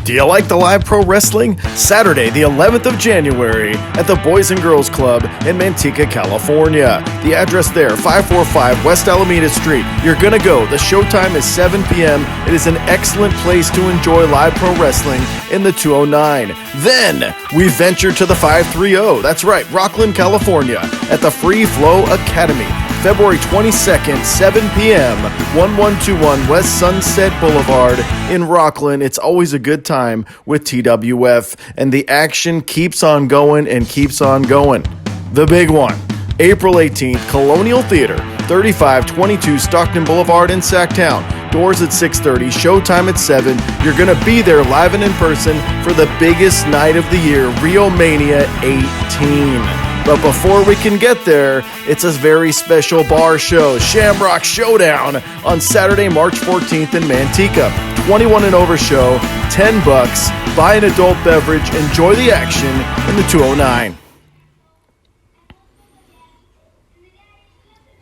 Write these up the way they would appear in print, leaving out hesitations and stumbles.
Do you like the live pro wrestling? Saturday, the 11th of January at the Boys and Girls Club in Manteca, California. The address there, 545 West Alameda Street. You're gonna go. The showtime is 7 p.m. It is an excellent place to enjoy live pro wrestling in the 209. Then, we venture to the 530. That's right, Rockland, California, at the Free Flow Academy. February 22nd, 7 p.m., 1121 West Sunset Boulevard in Rockland. It's always a good time with TWF, and the action keeps on going and keeps on going. The big one, April 18th, Colonial Theater, 3522 Stockton Boulevard in Sacktown. Doors at 6:30, showtime at 7. You're going to be there live and in person for the biggest night of the year, Rio Mania 18. But before we can get there, it's a very special bar show, Shamrock Showdown, on Saturday, March 14th in Manteca. 21 and over show, $10. Buy an adult beverage, enjoy the action in the 209.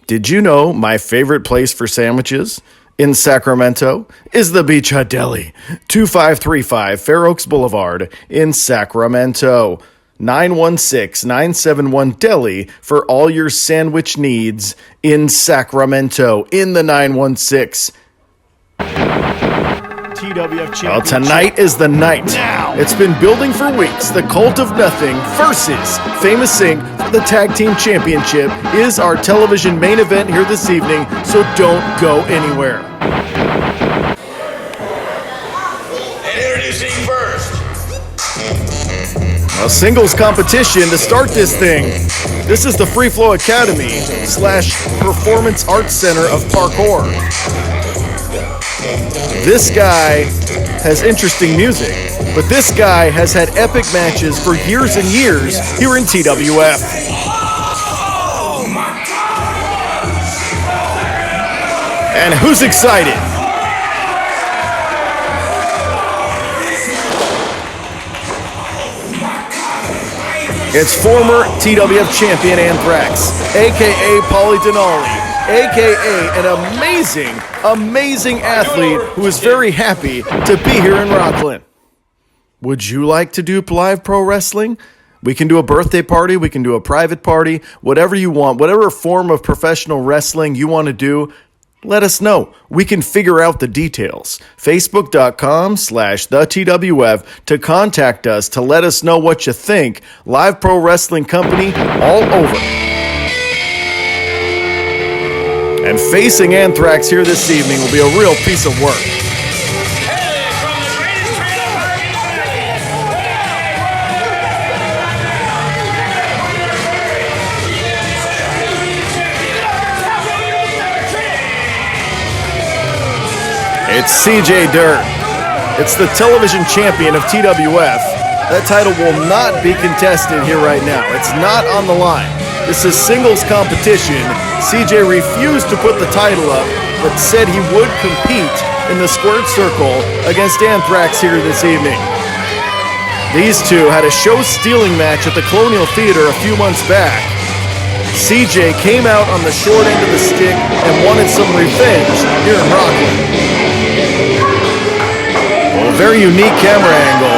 Did you know my favorite place for sandwiches in Sacramento is the Beach Hut Deli, 2535 Fair Oaks Boulevard in Sacramento. 916-971-DELI for all your sandwich needs in Sacramento in the 916. TWF Championship. Well, tonight is the night. Now. It's been building for weeks. The Cult of Nothing versus Famous Inc. for the Tag Team Championship is our television main event here this evening, so don't go anywhere. Introducing first. A singles competition to start this thing. This is the Free Flow Academy / Performance Arts Center of Parkour. This guy has interesting music, but this guy has had epic matches for years and years here in TWF. Oh my God! And who's excited? It's former TWF champion Anthrax, a.k.a. Paulie Denali, a.k.a. an amazing athlete who is very happy to be here in Rockland. Would you like to do live pro wrestling? We can do a birthday party, we can do a private party, whatever you want, whatever form of professional wrestling you want to do. Let us know. We can figure out the details. Facebook.com/TheTWF to contact us to let us know what you think. Live Pro Wrestling Company all over. And facing Anthrax here this evening will be a real piece of work. It's CJ Dirt. It's the television champion of TWF. That title will not be contested here right now. It's not on the line. This is singles competition. CJ refused to put the title up, but said he would compete in the squared circle against Anthrax here this evening. These two had a show-stealing match at the Colonial Theater a few months back. CJ came out on the short end of the stick and wanted some revenge here in Rockland. Well, a very unique camera angle.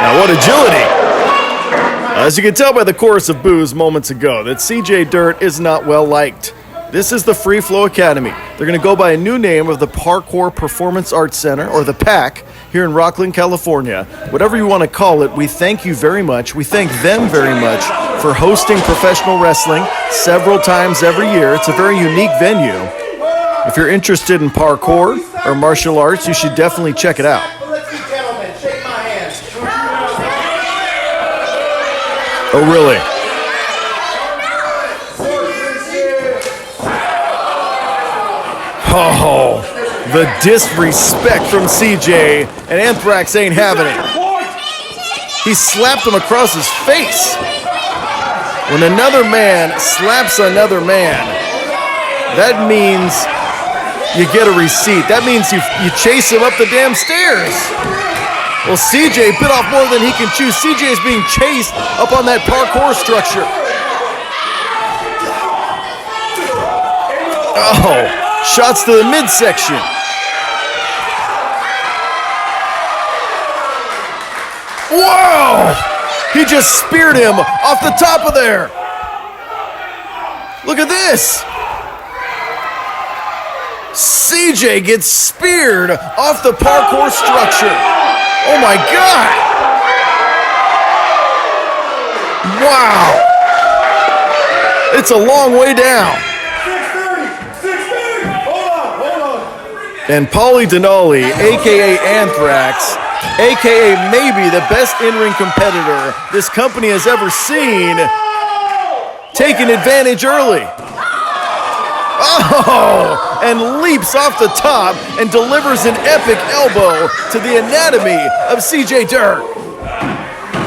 Now what agility! As you can tell by the chorus of boos moments ago, that CJ Dirt is not well liked. This is the Free Flow Academy. They're going to go by a new name of the Parkour Performance Arts Center, or the PAC, here in Rockland, California. Whatever you want to call it, we thank you very much. We thank them very much for hosting professional wrestling several times every year. It's a very unique venue. If you're interested in parkour or martial arts, you should definitely check it out. Oh, really? Oh, the disrespect from CJ, and Anthrax ain't having it. He slapped him across his face. When another man slaps another man, that means you get a receipt. That means you chase him up the damn stairs. Well, CJ bit off more than he can chew. CJ is being chased up on that parkour structure. Oh, shots to the midsection. Whoa! He just speared him off the top of there. Look at this. CJ gets speared off the parkour structure. Oh my God. Wow. It's a long way down. 630. Hold on. And Paulie Denali, a.k.a. Anthrax, a.k.a. maybe the best in-ring competitor this company has ever seen, taking advantage early. Oh, and leaps off the top and delivers an epic elbow to the anatomy of CJ Dirt.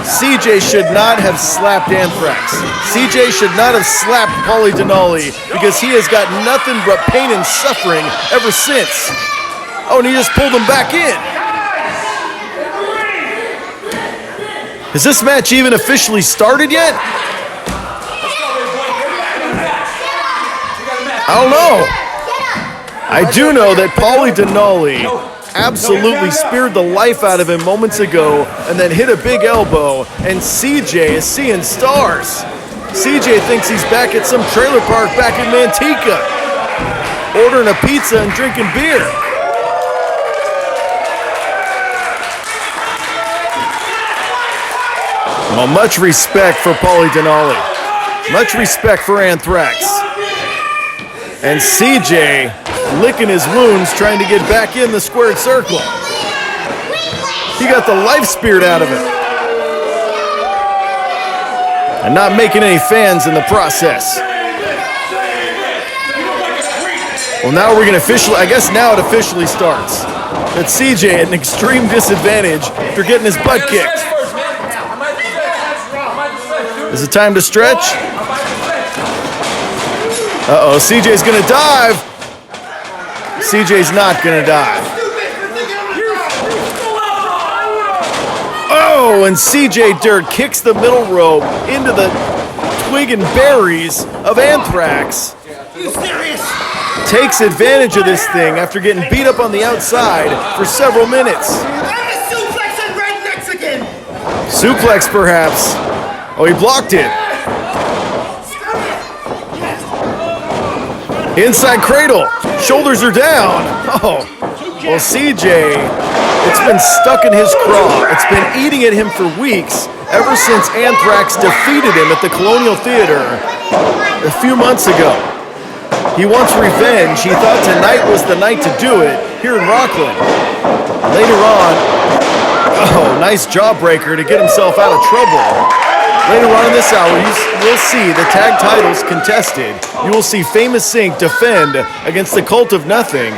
CJ should not have slapped Anthrax. CJ should not have slapped Paulie Denali because he has got nothing but pain and suffering ever since. Oh, and he just pulled him back in. Has this match even officially started yet? I don't know. I do know that Paulie Denali absolutely speared the life out of him moments ago and then hit a big elbow, and CJ is seeing stars. CJ thinks he's back at some trailer park back in Manteca, ordering a pizza and drinking beer. Well, much respect for Paulie Denali. Much respect for Anthrax. And CJ licking his wounds trying to get back in the squared circle. He got the life speared out of it. And not making any fans in the process. Well, now we're going to officially, I guess now it officially starts. That CJ at an extreme disadvantage after getting his butt kicked. Is it time to stretch? Uh-oh, CJ's gonna dive. CJ's not gonna dive. Oh, and CJ Dirt kicks the middle rope into the twig and berries of Anthrax. Takes advantage of this thing after getting beat up on the outside for several minutes. Suplex, perhaps. Oh, he blocked it. Inside cradle. Shoulders are down. Oh, well, CJ, it's been stuck in his craw. It's been eating at him for weeks, ever since Anthrax defeated him at the Colonial Theater a few months ago. He wants revenge. He thought tonight was the night to do it here in Rockland. Later on, oh, nice jawbreaker to get himself out of trouble. Later on in this hour, we'll see the tag titles contested. You will see Famous Inc. defend against the Cult of Nothing.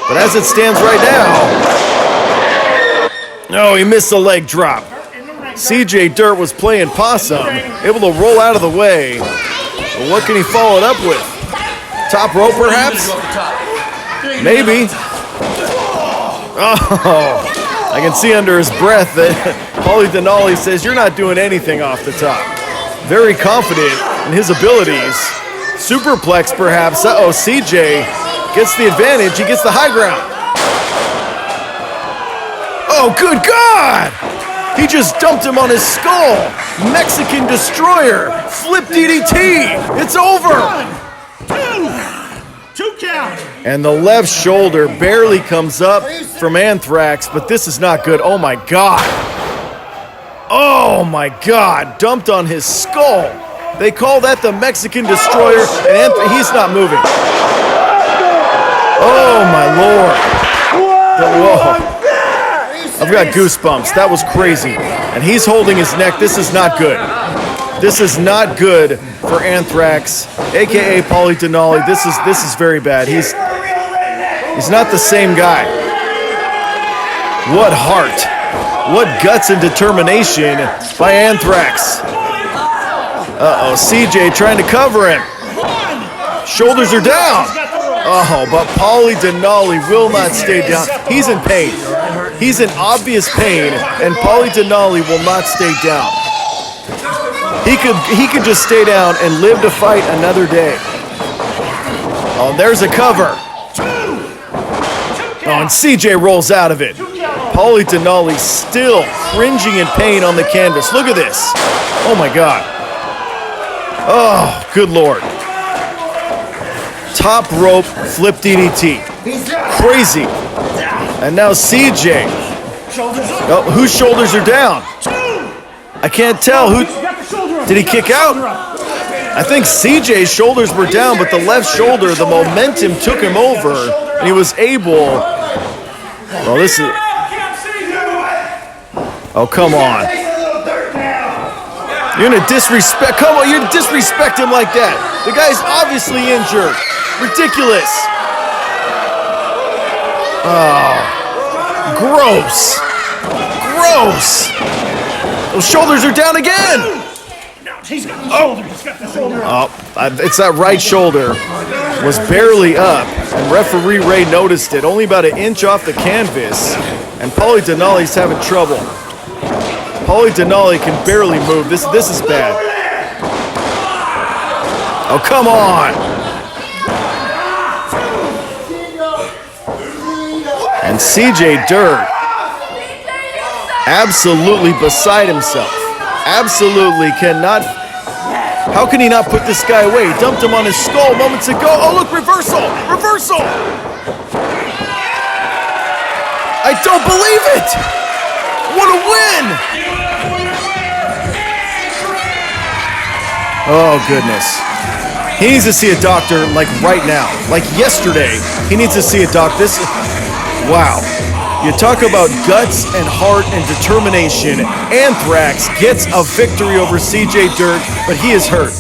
But as it stands right now, oh, he missed a leg drop. CJ Dirt was playing possum, able to roll out of the way. But what can he follow it up with? Top rope, perhaps? Maybe. Oh, I can see under his breath that Paulie Denali says, you're not doing anything off the top. Very confident in his abilities. Superplex, perhaps. Uh-oh, CJ gets the advantage. He gets the high ground. Oh, good God! He just dumped him on his skull. Mexican Destroyer. Flip DDT. It's over. Two count. And the left shoulder barely comes up from Anthrax, but this is not good. Oh, my God. Oh, my God. Dumped on his skull. They call that the Mexican Destroyer, and he's not moving. Oh, my Lord. Whoa. I've got goosebumps. That was crazy. And he's holding his neck. This is not good. This is not good for Anthrax, a.k.a. Paulie Denali. This is very bad. He's not the same guy. What heart. What guts and determination by Anthrax. Uh-oh, CJ trying to cover him. Shoulders are down. Oh, but Paulie Denali will not stay down. He's in pain. He's in obvious pain, and Paulie Denali will not stay down. He could just stay down and live to fight another day. Oh, there's a cover. Oh, and CJ rolls out of it. Paulie Denali still cringing in pain on the canvas. Look at this. Oh, my God. Oh, good Lord. Top rope flip DDT. Crazy. And now CJ. Oh, whose shoulders are down? I can't tell. Who did he kick out? I think CJ's shoulders were down, but the left shoulder, the momentum took him over, and he was able. Well, this is. Oh, come on. You're gonna disrespect. Come on, you disrespect him like that. The guy's obviously injured. Ridiculous. Oh, gross. Gross. Those shoulders are down again. Oh, it's that right shoulder was barely up, and referee Ray noticed it, only about an inch off the canvas, and Paulie Denali's having trouble. Paulie Denali can barely move. This is bad. Oh, come on. And CJ Dirt absolutely beside himself. Absolutely cannot. How can he not put this guy away? He dumped him on his skull moments ago. Oh, look, reversal! Reversal! I don't believe it! What a win! Oh, goodness. He needs to see a doctor, like, right now. Like yesterday. He needs to see a doctor. Wow. You talk about guts and heart and determination. Anthrax gets a victory over CJ Dirt, but he is hurt.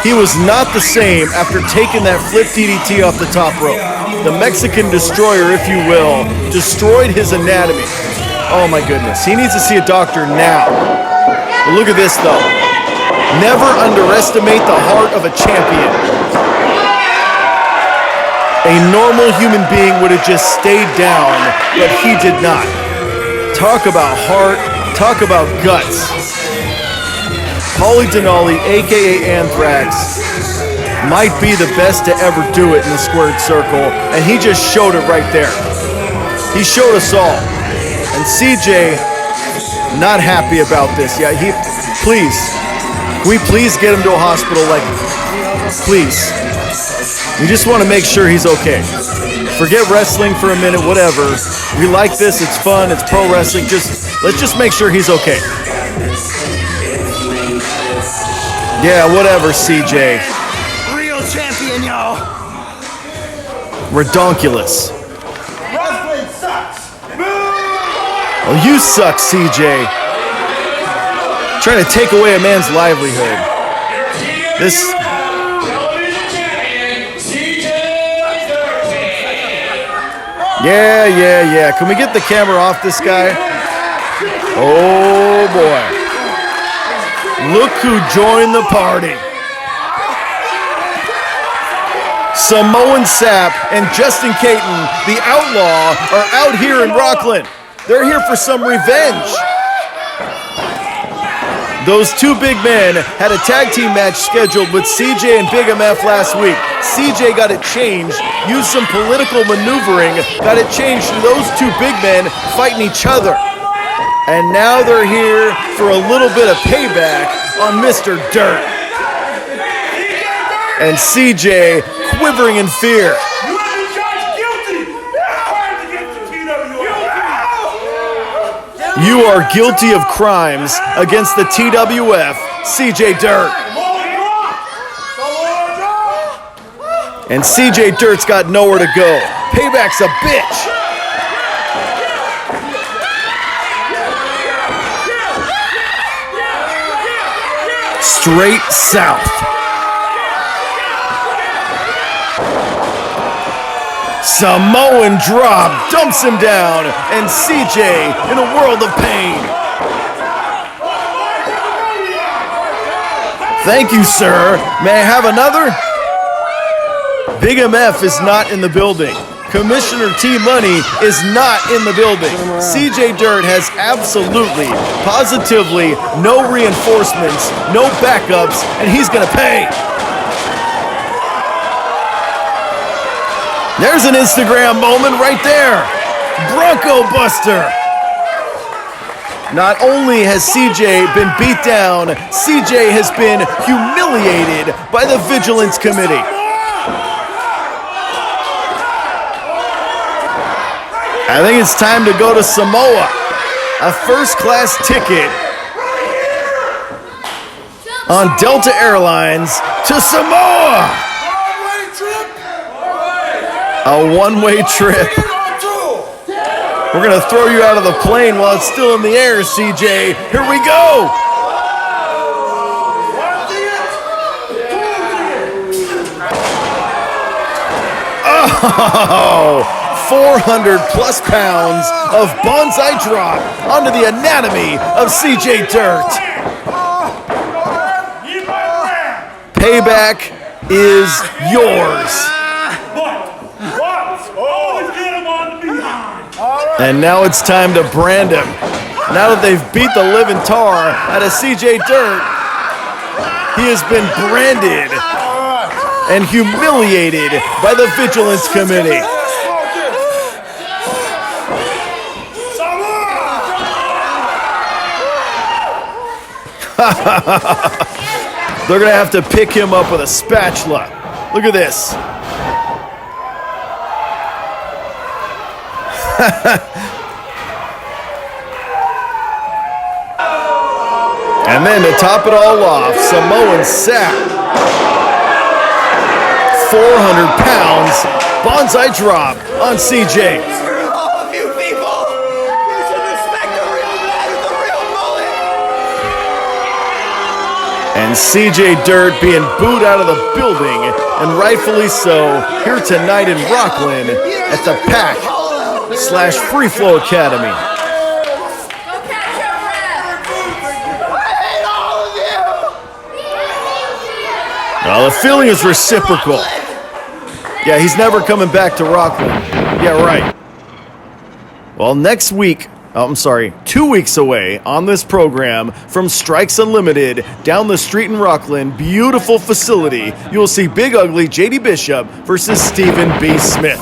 He was not the same after taking that flip DDT off the top rope. The Mexican destroyer, if you will, destroyed his anatomy. Oh my goodness. He needs to see a doctor now. But look at this though. Never underestimate the heart of a champion. A normal human being would have just stayed down, but he did not. Talk about heart, talk about guts. Paulie Denali, a.k.a. Anthrax, might be the best to ever do it in the squared circle, and he just showed it right there. He showed us all. And CJ, not happy about this. Yeah, please, can we please get him to a hospital, like, please. We just want to make sure he's okay. Forget wrestling for a minute, whatever. We like this, it's fun, it's pro wrestling. Let's just make sure he's okay. Yeah, whatever, CJ. Real champion, y'all. Redonkulous. Wrestling sucks. Oh, you suck, CJ. Trying to take away a man's livelihood. This. Yeah. Can we get the camera off this guy? Oh, boy. Look who joined the party. Samoan Sap and Justin Caton, the Outlaw, are out here in Rockland. They're here for some revenge. Those two big men had a tag team match scheduled with CJ and Big MF last week. CJ got it changed, used some political maneuvering, got it changed to those two big men fighting each other. And now they're here for a little bit of payback on Mr. Dirt. And CJ quivering in fear. You are guilty of crimes against the TWF, CJ Dirt. And CJ Dirt's got nowhere to go. Payback's a bitch. Straight south. Samoan drop, dumps him down, and CJ in a world of pain. Thank you, sir. May I have another? Big MF is not in the building. Commissioner T Money is not in the building. CJ Dirt has absolutely, positively no reinforcements, no backups, and he's going to pay. There's an Instagram moment right there. Bronco Buster. Not only has CJ been beat down, CJ has been humiliated by the Vigilance Committee. I think it's time to go to Samoa. A first-class ticket on Delta Airlines to Samoa. A one-way trip. We're going to throw you out of the plane while it's still in the air, CJ. Here we go. Oh! 400 plus pounds of bonsai drop onto the anatomy of CJ Dirt. Payback is yours. And now it's time to brand him. Now that they've beat the living tar out of CJ Dirt, he has been branded and humiliated by the Vigilance Committee. They're going to have to pick him up with a spatula. Look at this. And then to top it all off, Samoan Sap. 400 pounds, bonsai drop on CJ. And CJ Dirt being booed out of the building, and rightfully so, here tonight in Rockland at the PAC/Free Flow Academy. Well, the feeling is reciprocal. Yeah, he's never coming back to Rockland. Yeah, right. Well, next week, 2 weeks away on this program from Strikes Unlimited down the street in Rockland, beautiful facility, you'll see Big Ugly JD Bishop versus Stephen B. Smith.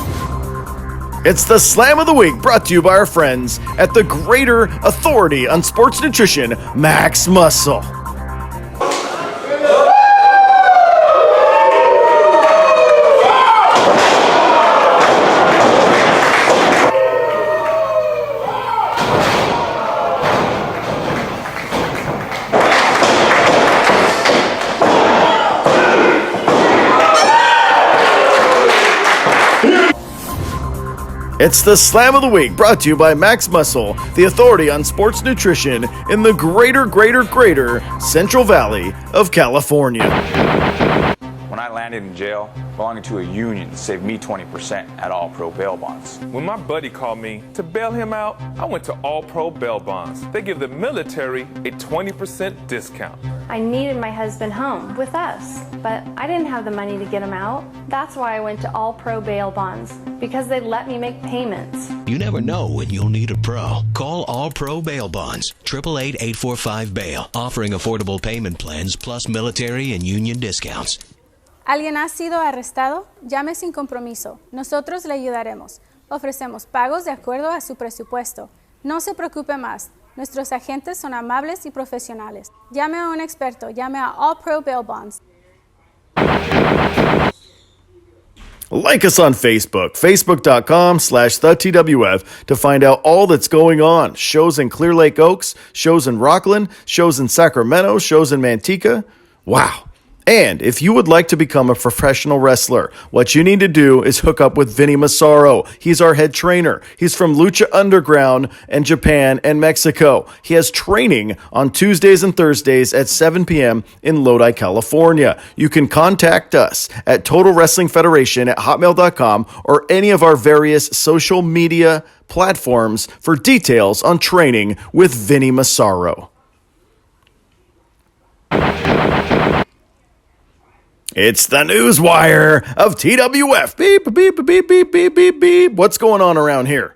It's the Slam of the Week brought to you by our friends at the Greater Authority on Sports Nutrition, Max Muscle. It's the Slam of the Week, brought to you by Max Muscle, the authority on sports nutrition in the greater Central Valley of California. When I landed in jail, belonging to a union saved me 20% at All Pro Bail Bonds. When my buddy called me to bail him out, I went to All Pro Bail Bonds. They give the military a 20% discount. I needed my husband home with us, but I didn't have the money to get him out. That's why I went to All Pro Bail Bonds, because they let me make payments. You never know when you'll need a pro. Call All Pro Bail Bonds, 888-845-BAIL, offering affordable payment plans plus military and union discounts. ¿Alguien ha sido arrestado? Llame sin compromiso. Nosotros le ayudaremos. Ofrecemos pagos de acuerdo a su presupuesto. No se preocupe más. Nuestros agentes son amables y profesionales. Llame a un experto. Llame a All Pro Bail Bonds. Like us on Facebook, facebook.com/the TWF to find out all that's going on. Shows in Clear Lake Oaks, shows in Rockland, shows in Sacramento, shows in Manteca. Wow. And if you would like to become a professional wrestler, what you need to do is hook up with Vinny Massaro. He's our head trainer. He's from Lucha Underground and Japan and Mexico. He has training on Tuesdays and Thursdays at 7 p.m. in Lodi, California. You can contact us at Total Wrestling Federation at hotmail.com or any of our various social media platforms for details on training with Vinny Massaro. It's the Newswire of TWF. Beep, beep, beep, beep, beep, beep, beep, beep. What's going on around here?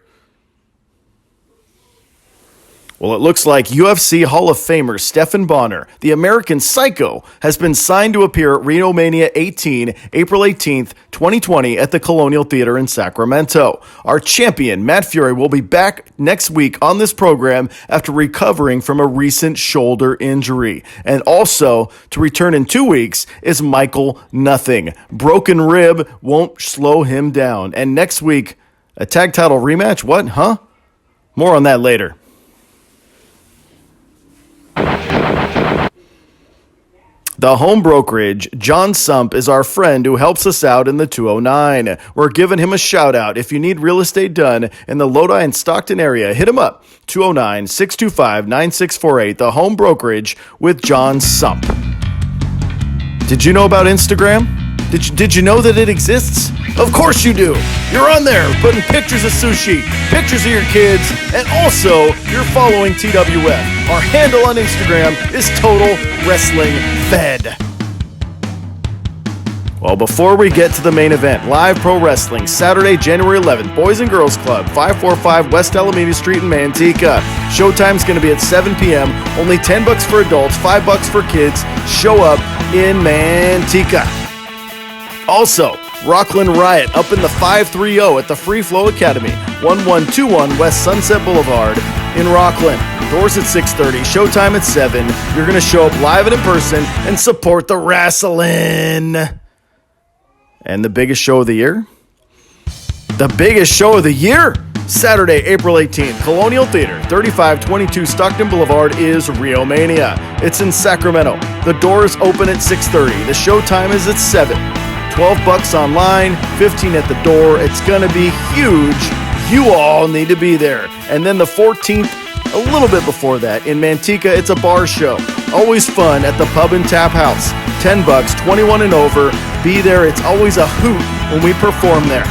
Well, it looks like UFC Hall of Famer Stephan Bonner, the American Psycho, has been signed to appear at Reno Mania 18, April 18th, 2020 at the Colonial Theater in Sacramento. Our champion, Matt Fury, will be back next week on this program after recovering from a recent shoulder injury. And also, to return in 2 weeks is Michael Nothing. Broken rib won't slow him down. And next week, a tag title rematch? What? Huh? More on that later. The home brokerage, John Sump, is our friend who helps us out in the 209. We're giving him a shout out. If you need real estate done in the Lodi and Stockton area, hit him up. 209-625-9648. The home brokerage with John Sump. Did you know about Instagram? Did you know that it exists? Of course you do. You're on there putting pictures of sushi, pictures of your kids, and also you're following TWF. Our handle on Instagram is Total Wrestling Fed. Well, before we get to the main event, live pro wrestling, Saturday, January 11th, Boys and Girls Club, 545 West Alameda Street in Manteca. Showtime's going to be at 7 p.m. Only $10 for adults, $5 for kids. Show up in Manteca. Also, Rockland Riot up in the 530 at the Free Flow Academy, 1121 West Sunset Boulevard in Rockland. Doors at 6:30, showtime at 7. You're going to show up live and in person and support the wrestling. And the biggest show of the year? The biggest show of the year? Saturday, April 18th, Colonial Theater, 3522 Stockton Boulevard is Rio Mania. It's in Sacramento. The doors open at 6:30. The showtime is at 7. $12 online, $15 at the door. It's going to be huge. You all need to be there. And then the 14th, a little bit before that, in Manteca, it's a bar show. Always fun at the Pub and Tap House. $10, 21 and over. Be there. It's always a hoot when we perform there.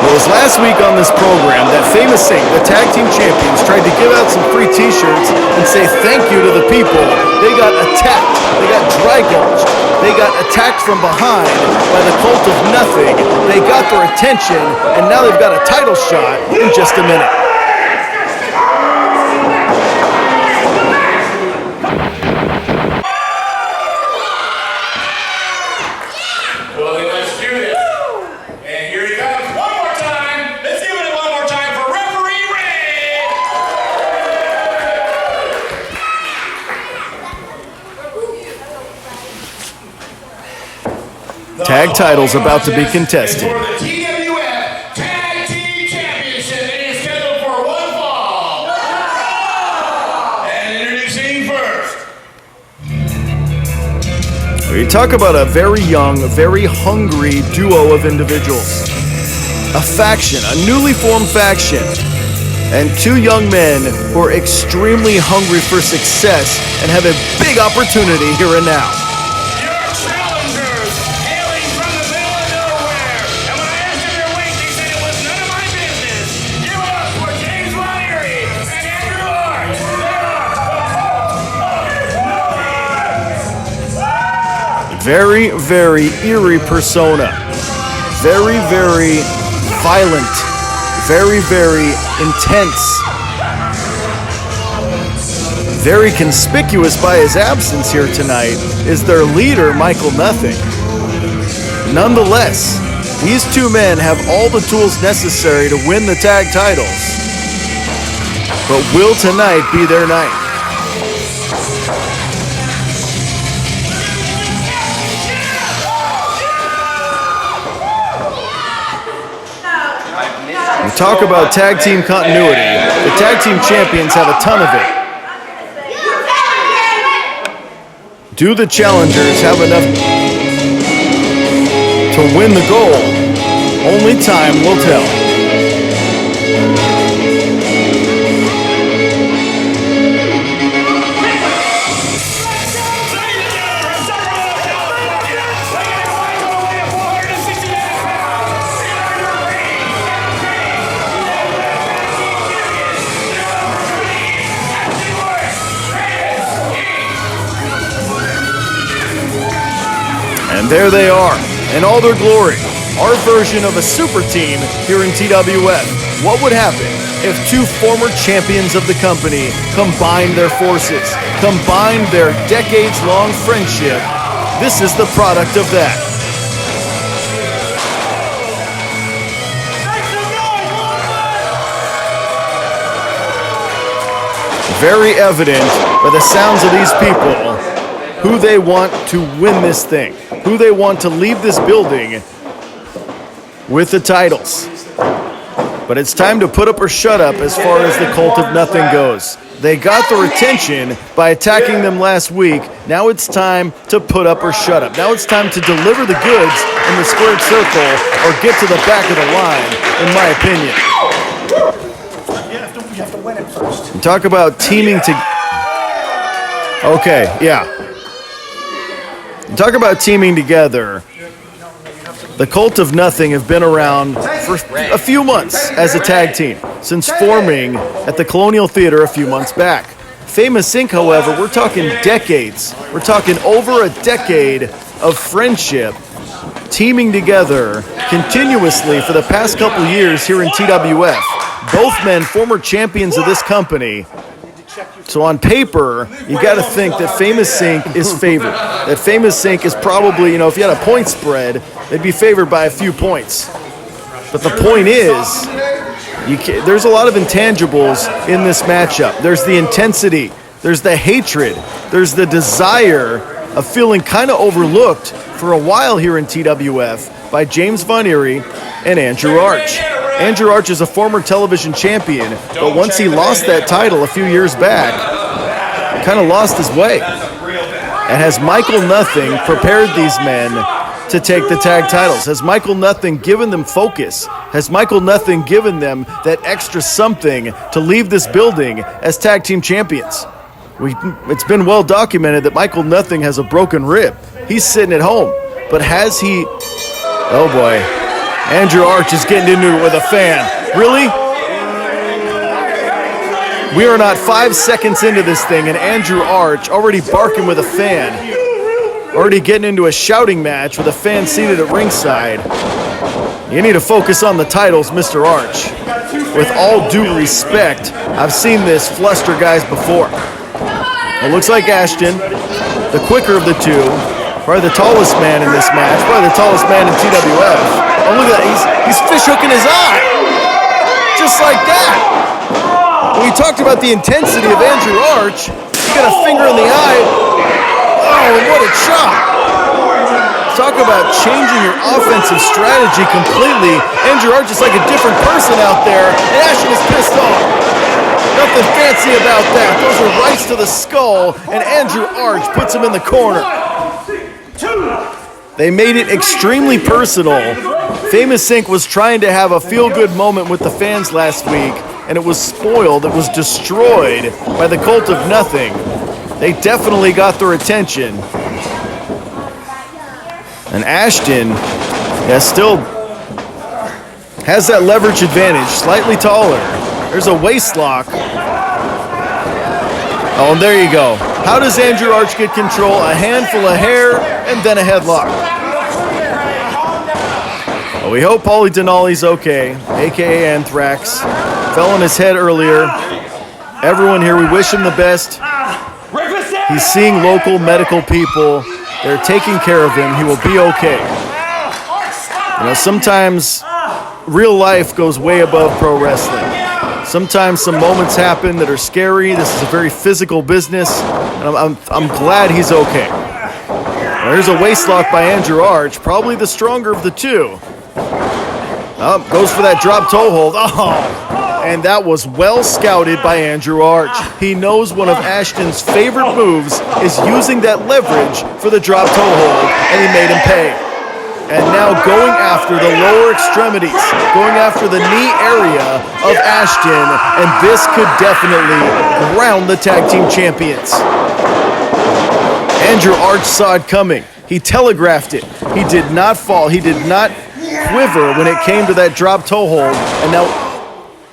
It was last week on this program that Famous Inc., the tag team champions, tried to give out some free t-shirts and say thank you to the people. They got attacked. They got dry-gulched. They got attacked from behind by the Cult of Nothing. They got their attention, and now they've got a title shot in just a minute. Tag titles about to be contested. For the TWF Tag Team Championship, it is scheduled for one fall. And introducing first. We talk about a very young, very hungry duo of individuals. A faction, a newly formed faction. And two young men who are extremely hungry for success and have a big opportunity here and now. Very, very eerie persona. Very, very violent. Very, very intense. Very conspicuous by his absence here tonight is their leader, Michael Nothing. Nonetheless, these two men have all the tools necessary to win the tag titles. But will tonight be their night? We talk about tag team continuity. The tag team champions have a ton of it. Do the challengers have enough to win the goal? Only time will tell. And there they are, in all their glory, our version of a super team here in TWF. What would happen if two former champions of the company combined their forces, combined their decades-long friendship? This is the product of that. Very evident by the sounds of these people who they want to win this thing, who they want to leave this building with the titles. But it's time to put up or shut up as far as the Cult of Nothing goes. They got their attention by attacking them last week. Now it's time to put up or shut up. Now it's time to deliver the goods in the squared circle or get to the back of the line, in my opinion. You have to win it first. And talk about teaming to... Okay, yeah. And talk about teaming together. The Cult of Nothing have been around for a few months as a tag team, since forming at the Colonial Theater a few months back. Famous Inc., however, we're talking decades. We're talking over a decade of friendship, teaming together continuously for the past couple years here in TWF. Both men, former champions of this company. So on paper, you got to think that Famous Inc. is favored. That Famous Inc. is probably, if you had a point spread, they'd be favored by a few points. But the point is, there's a lot of intangibles in this matchup. There's the intensity. There's the hatred. There's the desire of feeling kind of overlooked for a while here in TWF by James Von Erie and Andrew Arch. Andrew Arch is a former television champion, but once he lost that title a few years back, kind of lost his way. And has Michael Nothing prepared these men to take the tag titles? Has Michael Nothing given them focus? Has Michael Nothing given them that extra something to leave this building as tag team champions? It's been well documented that Michael Nothing has a broken rib. He's sitting at home. But has he... Oh boy. Andrew Arch is getting into it with a fan. Really? We are not 5 seconds into this thing, and Andrew Arch already barking with a fan. Already getting into a shouting match with a fan seated at ringside. You need to focus on the titles, Mr. Arch. With all due respect, I've seen this fluster guys before. It looks like Ashton, the quicker of the two, probably the tallest man in this match, probably the tallest man in TWF. Oh, look at that. He's fish hooking his eye. Just like that. When we talked about the intensity of Andrew Arch, he got a finger in the eye. Oh, what a chop. Talk about changing your offensive strategy completely. Andrew Arch is like a different person out there, and Ashton is pissed off. Nothing fancy about that. Those are rights to the skull, and Andrew Arch puts him in the corner. They made it extremely personal. Famous Inc. was trying to have a feel-good moment with the fans last week, and it was spoiled, it was destroyed by the Cult of Nothing. They definitely got their attention. And Ashton, still has that leverage advantage, slightly taller. There's a waist lock. Oh, and there you go. How does Andrew Arch get control? A handful of hair and then a headlock. Well, we hope Paulie Denali's okay, a.k.a. Anthrax. Fell on his head earlier. Everyone here, we wish him the best. He's seeing local medical people. They're taking care of him. He will be okay. Sometimes real life goes way above pro wrestling. Sometimes some moments happen that are scary. This is a very physical business, and I'm glad he's okay. Well, there's a waist lock by Andrew Arch, probably the stronger of the two. Goes for that drop toe hold. Oh, and that was well scouted by Andrew Arch. He knows one of Ashton's favorite moves is using that leverage for the drop toe hold, and he made him pay. And now going after the lower extremities, going after the knee area of Ashton, and this could definitely ground the tag team champions. Andrew Arch saw it coming. He telegraphed it. He did not fall. He did not quiver when it came to that drop toe hold. And now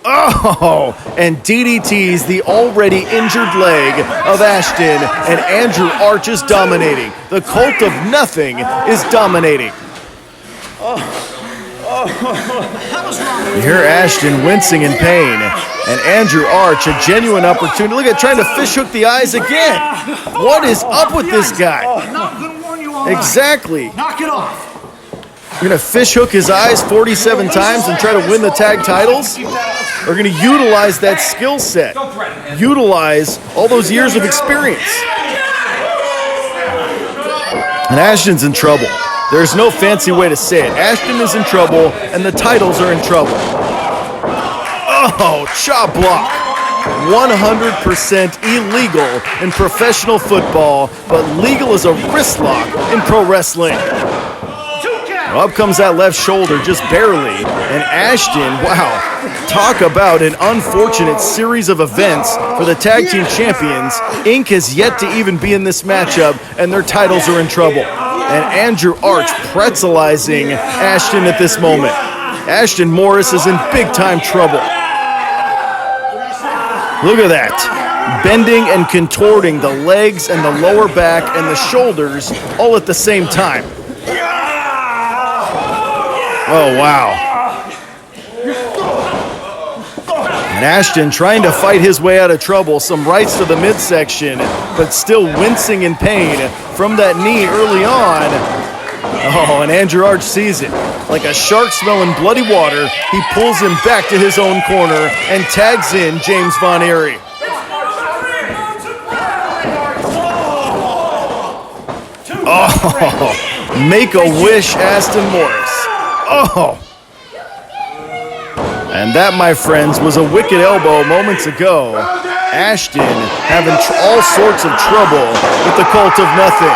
Oh, and DDTs the already injured leg of Ashton, and Andrew Arch is dominating. The Cult of Nothing is dominating. You hear Ashton wincing in pain, and Andrew Arch, a genuine opportunity. Look at trying to fishhook the eyes again. What is up with this guy? Not gonna warn you all Exactly. night. Knock it off. You're going to fishhook his eyes 47 times and try to win the tag titles? Or going to utilize that skill set? Utilize all those years of experience? And Ashton's in trouble. There's no fancy way to say it. Ashton is in trouble, and the titles are in trouble. Oh, chop block. 100% illegal in professional football, but legal as a wrist lock in pro wrestling. Up comes that left shoulder, just barely. And Ashton, wow, talk about an unfortunate series of events for the tag team champions. Inc. has yet to even be in this matchup, and their titles are in trouble. And Andrew Arch pretzelizing Ashton at this moment. Ashton Morris is in big-time trouble. Look at that. Bending and contorting the legs and the lower back and the shoulders all at the same time. Oh, wow. And Ashton trying to fight his way out of trouble. Some rights to the midsection, but still wincing in pain from that knee early on. Oh, and Andrew Arch sees it. Like a shark smelling bloody water, he pulls him back to his own corner and tags in James Von Eerie. Oh, make a wish, Aston Morris. Oh! And that, my friends, was a wicked elbow moments ago. Ashton having all sorts of trouble with the Cult of Nothing.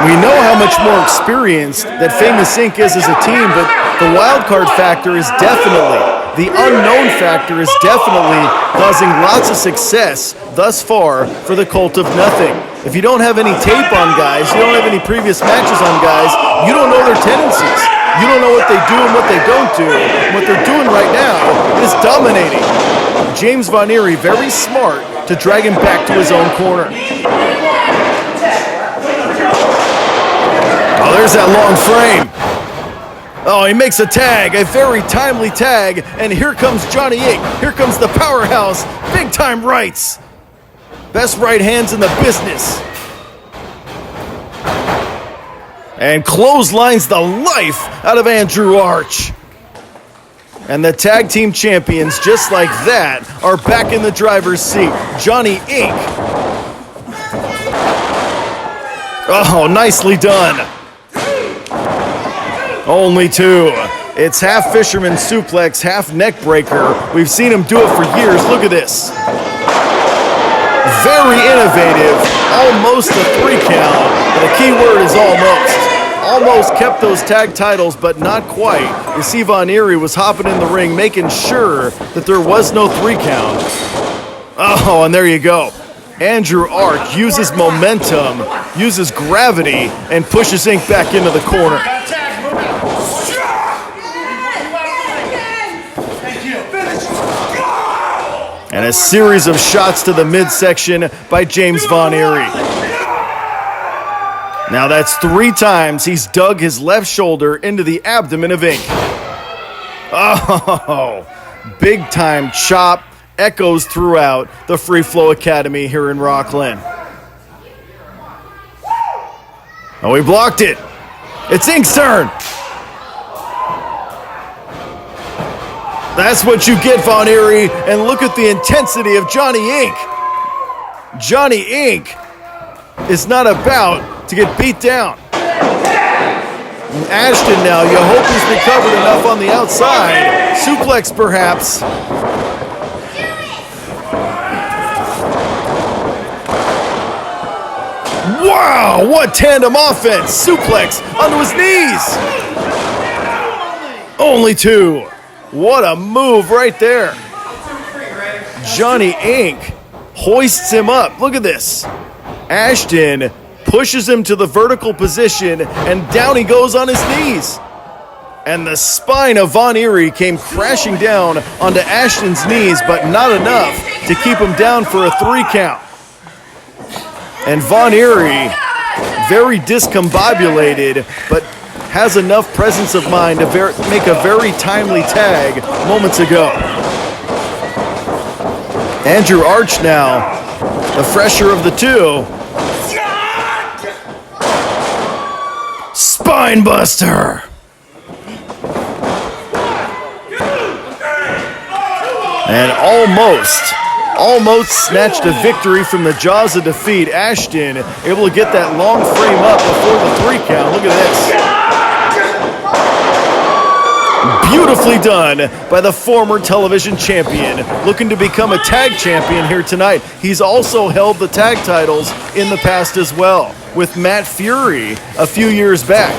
We know how much more experienced that Famous Inc. is as a team, but the wild card factor is definitely, the unknown factor is definitely causing lots of success thus far for the Cult of Nothing. If you don't have any tape on guys, you don't have any previous matches on guys, you don't know their tendencies. You don't know what they do and what they don't do. And what they're doing right now is dominating. James Von Eerie, very smart to drag him back to his own corner. Oh, there's that long frame. Oh, he makes a tag, a very timely tag, and here comes Johnny Inc. Here comes the powerhouse, big time rights. Best right hands in the business. And clotheslines the life out of Andrew Arch. And the tag team champions, just like that, are back in the driver's seat. Johnny Inc. Oh, nicely done. Only two. It's half fisherman suplex, half neck breaker. We've seen him do it for years. Look at this. Very innovative. Almost a 3 count. The key word is almost. Almost kept those tag titles, but not quite. You see Von Eerie was hopping in the ring, making sure that there was no 3 count. Oh, and there you go. Andrew Arch uses momentum, uses gravity, and pushes Inc. back into the corner. And a series of shots to the midsection by James Von Eerie. Now that's 3 times he's dug his left shoulder into the abdomen of Inc. Oh, big time chop echoes throughout the Free Flow Academy here in Rockland. Oh, he blocked it. It's Inc.'s turn. That's what you get, Von Eerie, and look at the intensity of Johnny Inc. Johnny Inc. is not about to get beat down. And Ashton now, you hope he's recovered enough on the outside. Suplex, perhaps. Wow, what tandem offense. Suplex onto his knees. Only 2. What a move right there. Johnny Inc. hoists him up. Look at this. Ashton pushes him to the vertical position, and down he goes on his knees. And the spine of Von Eerie came crashing down onto Ashton's knees, but not enough to keep him down for a 3 count. And Von Eerie, very discombobulated, but has enough presence of mind to make a very timely tag moments ago. Andrew Arch now, the fresher of the two. Spine buster. And almost snatched a victory from the jaws of defeat. Ashton able to get that long frame up before the 3 count. Look at this. Beautifully done by the former television champion, looking to become a tag champion here tonight. He's also held the tag titles in the past as well, with Matt Fury a few years back.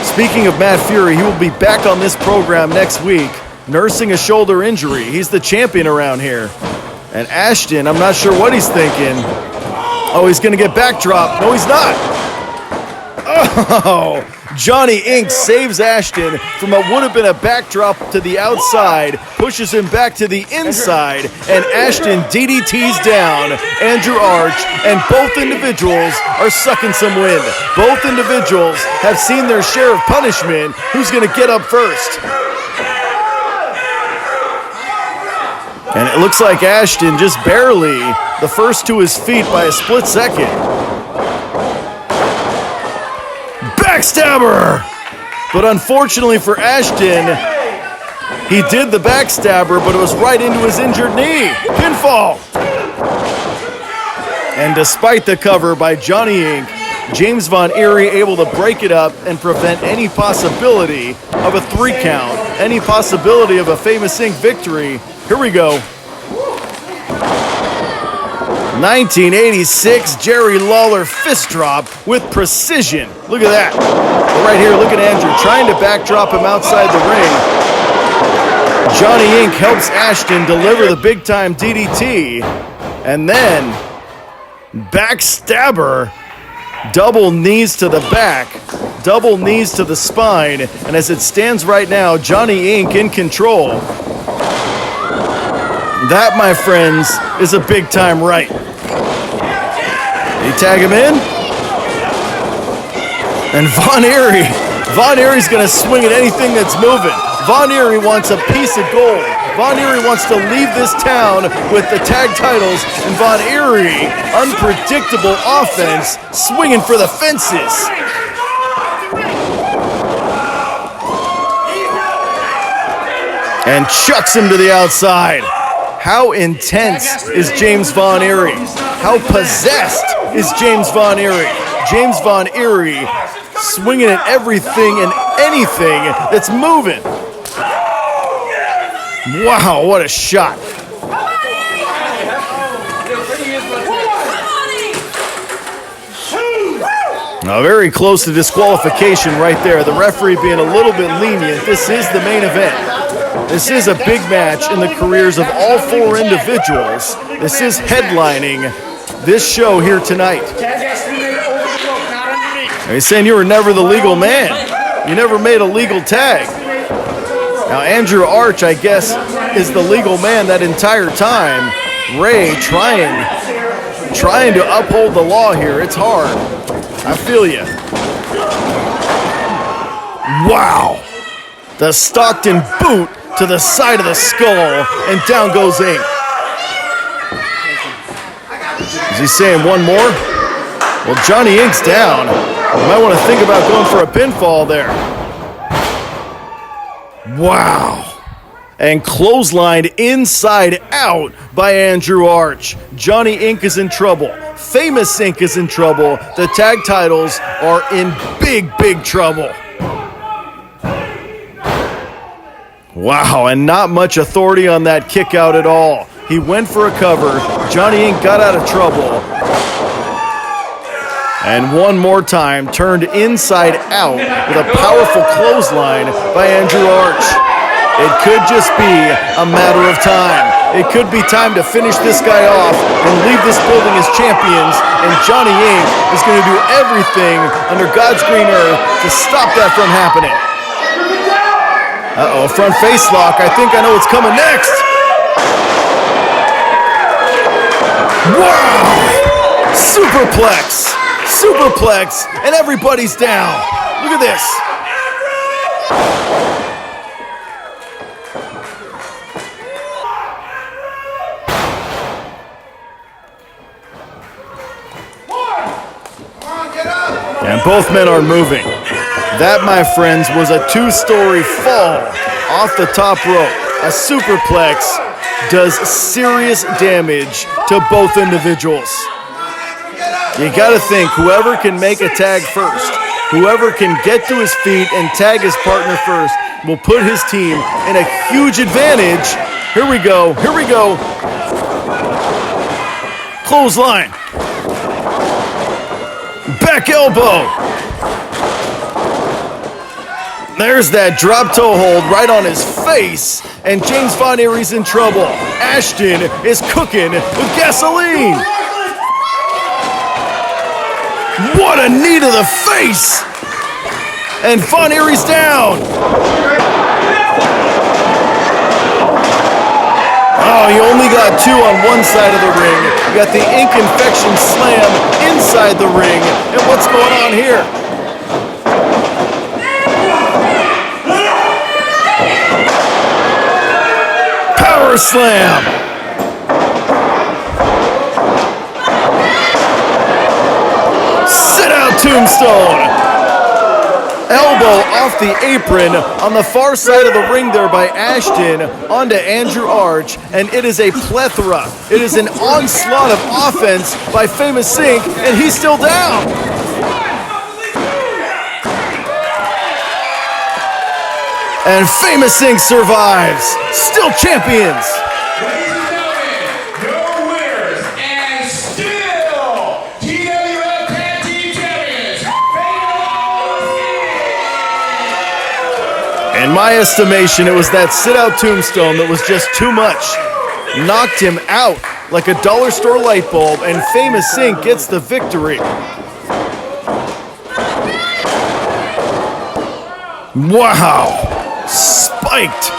Speaking of Matt Fury, he will be back on this program next week, nursing a shoulder injury. He's the champion around here. And Ashton, I'm not sure what he's thinking. Oh, he's going to get backdrop. No, he's not. Oh, Johnny Inc. saves Ashton from what would have been a backdrop to the outside, pushes him back to the inside, and Ashton DDTs down Andrew Arch, and both individuals are sucking some wind. Both individuals have seen their share of punishment. Who's going to get up first? And it looks like Ashton just barely the first to his feet by a split second. Backstabber! But unfortunately for Ashton, he did the backstabber, but it was right into his injured knee. Pinfall! And despite the cover by Johnny Inc., James Von Eerie able to break it up and prevent any possibility of a 3 count, any possibility of a Famous Inc. victory. Here we go. 1986 Jerry Lawler fist drop with precision. Look at that. Right here, look at Andrew trying to backdrop him outside the ring. Johnny Inc. helps Ashton deliver the big time DDT. And then backstabber. Double knees to the back. Double knees to the spine. And as it stands right now, Johnny Inc. in control. That, my friends, is a big-time right. You tag him in. And Von Eerie's going to swing at anything that's moving. Von Eerie wants a piece of gold. Von Eerie wants to leave this town with the tag titles. And Von Eerie, unpredictable offense, swinging for the fences. And chucks him to the outside. How intense is James Von Eerie? How possessed is James Von Eerie? James Von Eerie swinging at everything and anything that's moving. Wow, what a shot. Now, very close to disqualification right there. The referee being a little bit lenient. This is the main event. This is a big match in the careers of all 4 individuals. This is headlining this show here tonight. He's saying you were never the legal man. You never made a legal tag. Now, Andrew Arch, I guess, is the legal man that entire time. Ray trying to uphold the law here. It's hard. I feel you. Wow. The Stockton boot to the side of the skull, and down goes Inc. Is he saying one more? Well, Johnny Inc's down. You might want to think about going for a pinfall there. Wow. And clotheslined inside out by Andrew Arch. Johnny Inc. is in trouble. Famous Inc. is in trouble. The tag titles are in big, big trouble. Wow, and not much authority on that kick out at all. He went for a cover. Johnny Inc. got out of trouble. And one more time, turned inside out with a powerful clothesline by Andrew Arch. It could just be a matter of time. It could be time to finish this guy off and leave this building as champions. And Johnny Inc. is going to do everything under God's green earth to stop that from happening. Uh-oh, front face lock. I think I know what's coming next. Wow! Superplex! Superplex! And everybody's down. Look at this. And both men are moving. That, my friends, was a two-story fall off the top rope. A superplex does serious damage to both individuals. You gotta think, whoever can make a tag first, whoever can get to his feet and tag his partner first, will put his team in a huge advantage. Here we go, here we go. Clothesline. Back elbow. There's that drop toe hold right on his face, and James Von Erie's in trouble. Ashton is cooking with gasoline. What a knee to the face! And Von Erie's down. Oh, you only got two on one side of the ring. You got the ink infection slam inside the ring. And what's going on here? Power slam. Sit out tombstone. Elbow off the apron on the far side of the ring there by Ashton onto Andrew Arch, and it is a plethora. It is an onslaught of offense by Famous Inc., and he's still down. And Famous Inc. survives, still champions. Ladies and gentlemen, your winners and still TWF Tag Team Champions, In my estimation, it was that sit-out tombstone that was just too much. Knocked him out like a dollar store light bulb, and Famous Inc. gets the victory. Wow! Spiked!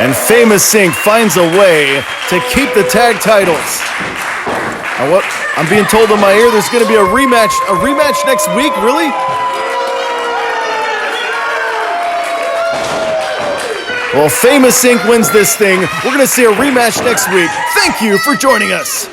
And Famous Inc. finds a way to keep the tag titles. Now what? I'm being told in my ear there's going to be a rematch next week, really? Well, Famous Inc. wins this thing. We're going to see a rematch next week. Thank you for joining us.